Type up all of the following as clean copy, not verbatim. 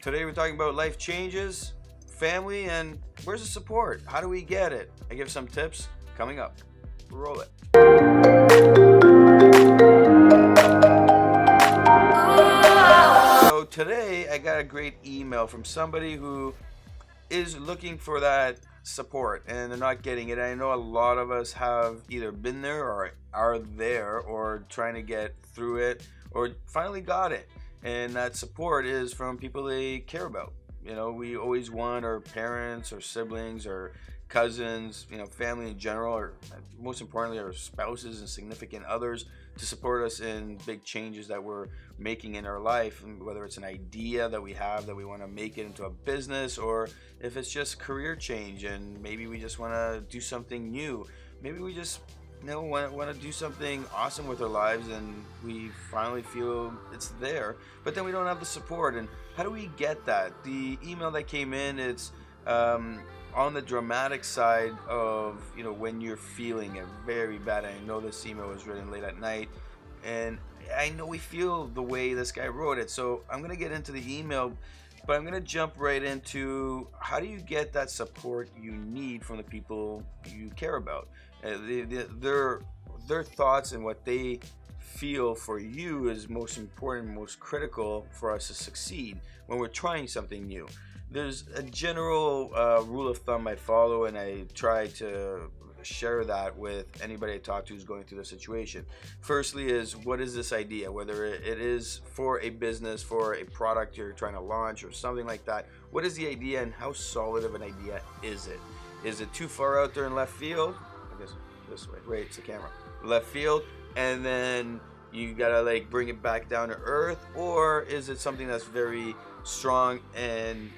Today we're talking about life changes, family, and where's the support? How do we get it? I give some tips coming up. Roll it. So today I got a great email from somebody who is looking for that support and they're not getting it. I know a lot of us have either been there or are there or trying to get through it or finally got it. And that support is from people they care about. You know, we always want our parents or siblings or cousins, family in general, or most importantly, our spouses and significant others to support us in big changes that we're making in our life. And whether it's an idea that we have that we want to make it into a business, or if it's just career change and maybe we just want to do something new. Maybe we just want to do something awesome with our lives and we finally feel it's there, but then we don't have the support. And how do we get that? The email that came in, it's on the dramatic side of when you're feeling it very bad. I know this email was written late at night and I know we feel the way this guy wrote it, so I'm gonna get into the email, but I'm gonna jump right into how do you get that support you need from the people you care about. Their thoughts and what they feel for you is most important, most critical for us to succeed when we're trying something new. There's a general rule of thumb I follow, and I try to share that with anybody I talk to who's going through the situation. Firstly is, what is this idea? Whether it is for a business, for a product you're trying to launch or something like that, what is the idea and how solid of an idea is it? Is it too far out there in left field? I guess this way, right, it's the camera. Left field, and then you gotta bring it back down to earth, or is it something that's very strong and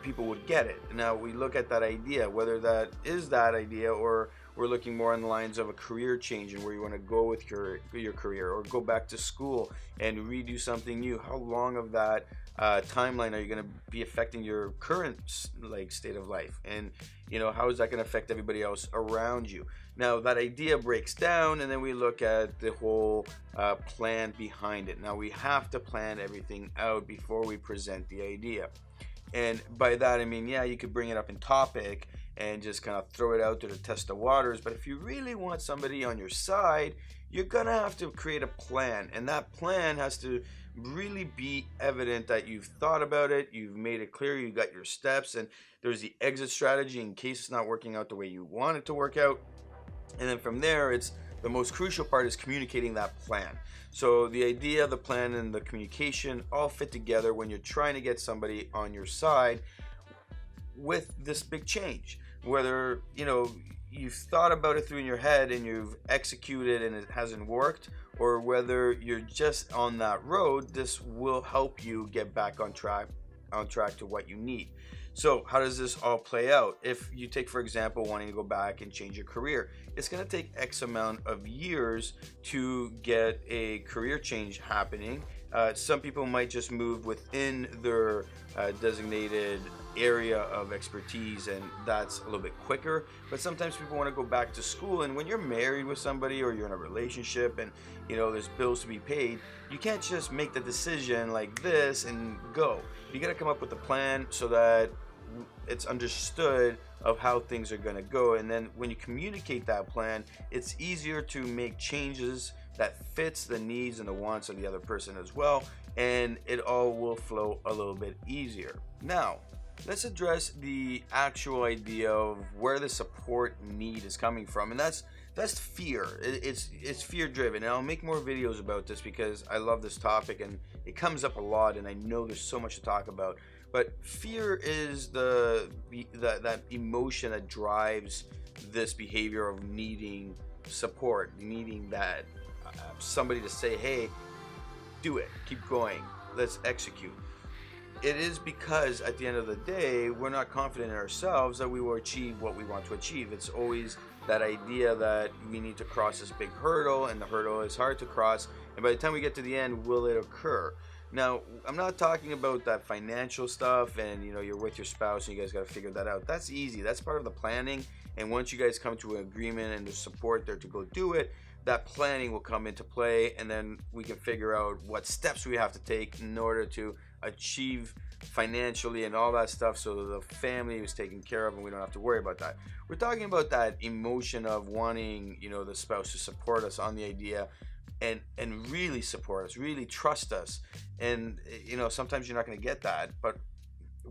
people would get it? Now we look at that idea, whether that is that idea or we're looking more on the lines of a career change and where you want to go with your career, or go back to school and redo something new. How long of that timeline are you going to be affecting your current state of life, and how is that going to affect everybody else around you? Now that idea breaks down, and then we look at the whole plan behind it. Now we have to plan everything out before we present the idea. And by that I mean, you could bring it up in topic and just kind of throw it out there to test the waters, but if you really want somebody on your side, you're gonna have to create a plan, and that plan has to really be evident that you've thought about it, you've made it clear, you got your steps, and there's the exit strategy in case it's not working out the way you want it to work out. And then from there, it's the most crucial part is communicating that plan. So the idea, the plan, and the communication all fit together when you're trying to get somebody on your side with this big change. Whether you've thought about it through in your head and you've executed and it hasn't worked, or whether you're just on that road, this will help you get back on track to what you need. So how does this all play out? If you take, for example, wanting to go back and change your career, it's going to take X amount of years to get a career change happening. Some people might just move within their designated area of expertise, and that's a little bit quicker. But sometimes people want to go back to school, and when you're married with somebody or you're in a relationship and there's bills to be paid, you can't just make the decision like this and go. You got to come up with a plan so that it's understood of how things are going to go, and then when you communicate that plan, it's easier to make changes that fits the needs and the wants of the other person as well, and it all will flow a little bit easier. Now let's address the actual idea of where the support need is coming from, and that's fear. It's fear driven, and I'll make more videos about this because I love this topic and it comes up a lot, and I know there's so much to talk about. But fear is that emotion that drives this behavior of needing support, needing that somebody to say, hey, do it, keep going, let's execute. It is because at the end of the day, we're not confident in ourselves that we will achieve what we want to achieve. It's always that idea that we need to cross this big hurdle, and the hurdle is hard to cross, and by the time we get to the end, will it occur? Now, I'm not talking about that financial stuff and you're with your spouse and you guys got to figure that out. That's easy. That's part of the planning, and once you guys come to an agreement and there's support there to go do it, that planning will come into play, and then we can figure out what steps we have to take in order to achieve financially and all that stuff, so the family is taken care of and we don't have to worry about that. We're talking about that emotion of wanting, the spouse to support us on the idea, and really support us, really trust us. And sometimes you're not going to get that, but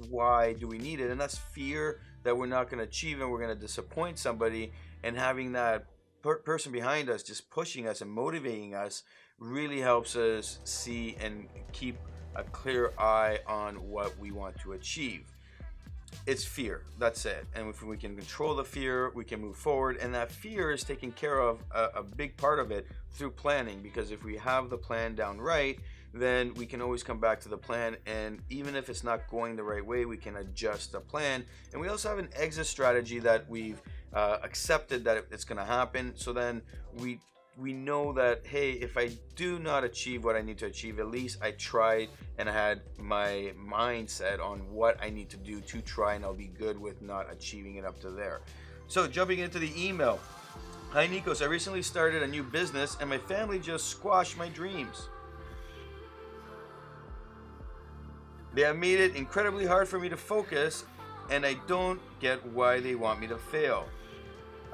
why do we need it? And that's fear that we're not going to achieve and we're going to disappoint somebody, and having that person behind us just pushing us and motivating us really helps us see and keep a clear eye on what we want to achieve. It's fear, that's it. And if we can control the fear, we can move forward. And that fear is taken care of, a big part of it, through planning. Because if we have the plan down right, then we can always come back to the plan, and even if it's not going the right way, we can adjust the plan. And we also have an exit strategy that we've accepted that it's going to happen. So then we know that, hey, if I do not achieve what I need to achieve, at least I tried and I had my mindset on what I need to do to try, and I'll be good with not achieving it up to there. So jumping into the email. Hi Nikos, I recently started a new business and my family just squashed my dreams. They have made it incredibly hard for me to focus, and I don't get why they want me to fail.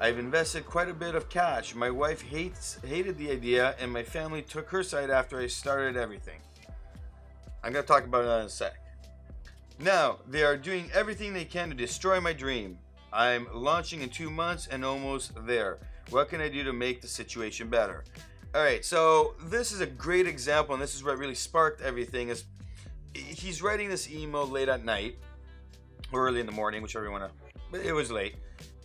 I've invested quite a bit of cash. My wife hated the idea, and my family took her side after I started everything. I'm going to talk about that in a sec. Now, they are doing everything they can to destroy my dream. I'm launching in 2 months and almost there. What can I do to make the situation better? Alright, so this is a great example, and this is what really sparked everything. Is he's writing this email late at night, or early in the morning, whichever you want to, but it was late.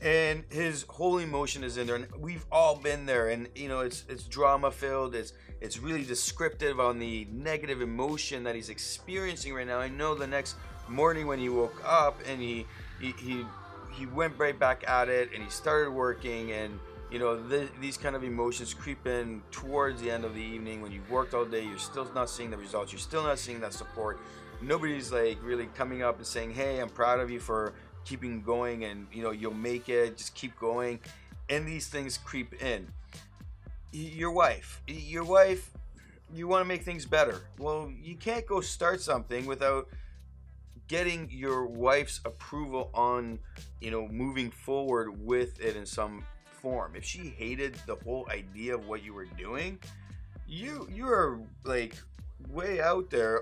And his whole emotion is in there, and we've all been there. And it's drama filled. It's really descriptive on the negative emotion that he's experiencing right now. I know the next morning when he woke up and he went right back at it, and he started working, and these kind of emotions creep in towards the end of the evening when you've worked all day. You're still not seeing the results. You're still not seeing that support. Nobody's really coming up and saying, hey, I'm proud of you for keeping going, and you'll make it, just keep going. And these things creep in. Your wife, you want to make things better. Well, you can't go start something without getting your wife's approval on moving forward with it in some form. If she hated the whole idea of what you were doing, you're way out there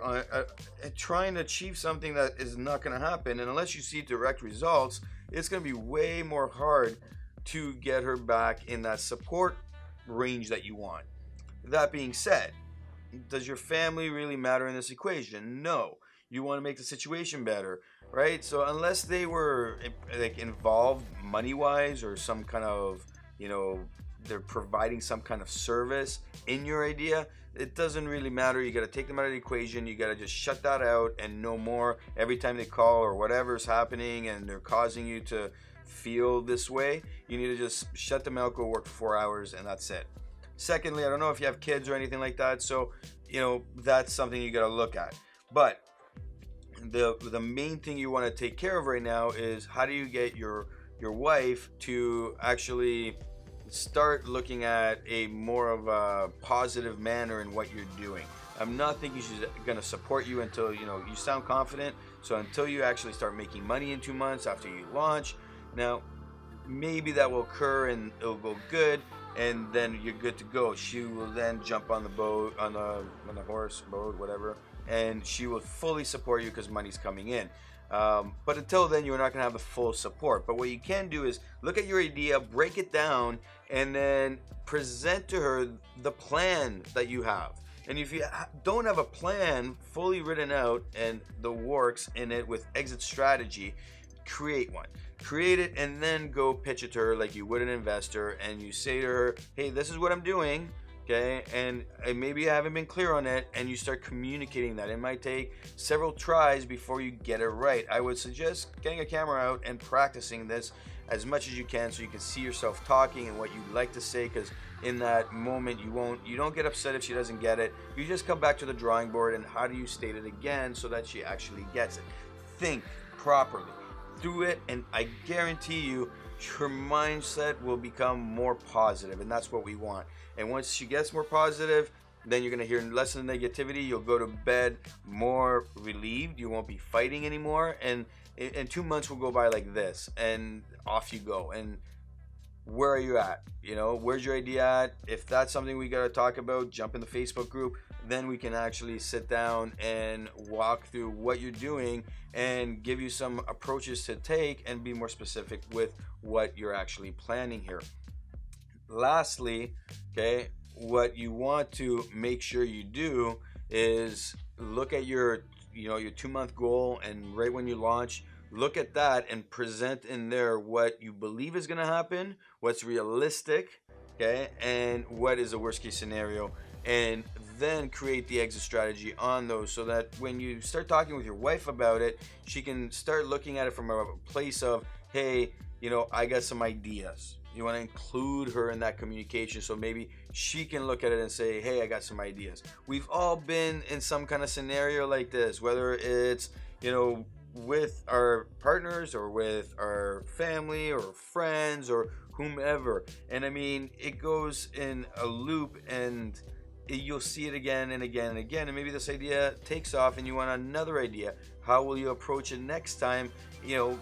trying to achieve something that is not going to happen. And unless you see direct results, it's going to be way more hard to get her back in that support range that you want. That being said, does your family really matter in this equation? No. You want to make the situation better, right? So unless they were involved money-wise, or some kind of they're providing some kind of service in your idea, it doesn't really matter. You got to take them out of the equation. You got to just shut that out and no more. Every time they call or whatever's happening and they're causing you to feel this way, you need to just shut them out, go work for 4 hours, and that's it. Secondly, I don't know if you have kids or anything like that, so that's something you got to look at. But the main thing you want to take care of right now is, how do you get your wife to actually start looking at a more of a positive manner in what you're doing. I'm not thinking she's going to support you until you sound confident. So until you actually start making money in 2 months after you launch, now maybe that will occur and it'll go good, and then you're good to go. She will then jump on the boat, on the horse, boat, whatever, and she will fully support you because money's coming in. But until then, you're not going to have the full support. But what you can do is look at your idea, break it down, and then present to her the plan that you have. And if you don't have a plan fully written out and the works in it with exit strategy, create one. Create it and then go pitch it to her like you would an investor. And you say to her, hey, this is what I'm doing. Okay, and maybe I haven't been clear on it, and you start communicating that. It might take several tries before you get it right. I would suggest getting a camera out and practicing this as much as you can, so you can see yourself talking and what you'd like to say, because in that moment you don't get upset if she doesn't get it. You just come back to the drawing board, and how do you state it again so that she actually gets it. Think properly, do it, and I guarantee you her mindset will become more positive, and that's what we want. And once she gets more positive, then you're going to hear less of the negativity. You'll go to bed more relieved. You won't be fighting anymore. And 2 months will go by like this, and off you go. And where are you at? You know, where's your idea at? If that's something we got to talk about, jump in the Facebook group. Then we can actually sit down and walk through what you're doing and give you some approaches to take and be more specific with what you're actually planning here. Lastly, okay, what you want to make sure you do is look at your 2-month goal, and right when you launch, look at that and present in there what you believe is going to happen, what's realistic, okay, and what is a worst case scenario, and then create the exit strategy on those, so that when you start talking with your wife about it, she can start looking at it from a place of, hey, I got some ideas. You want to include her in that communication, so maybe she can look at it and say, hey, I got some ideas. We've all been in some kind of scenario like this, whether it's with our partners or with our family or friends or whomever. And I mean, it goes in a loop, and you'll see it again and again and again. And maybe this idea takes off and you want another idea. How will you approach it next time? You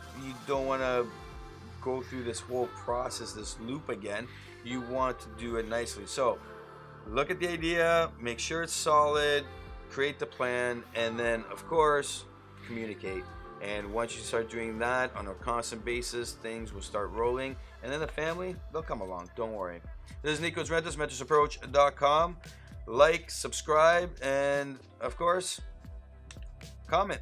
don't want to go through this whole process, this loop again. You want to do it nicely. So look at the idea, make sure it's solid, create the plan, and then of course communicate. And once you start doing that on a constant basis, things will start rolling, and then the family, they'll come along. Don't worry. This is Nico's Rentals, mentorsapproach.com. Like, subscribe, and of course, comment.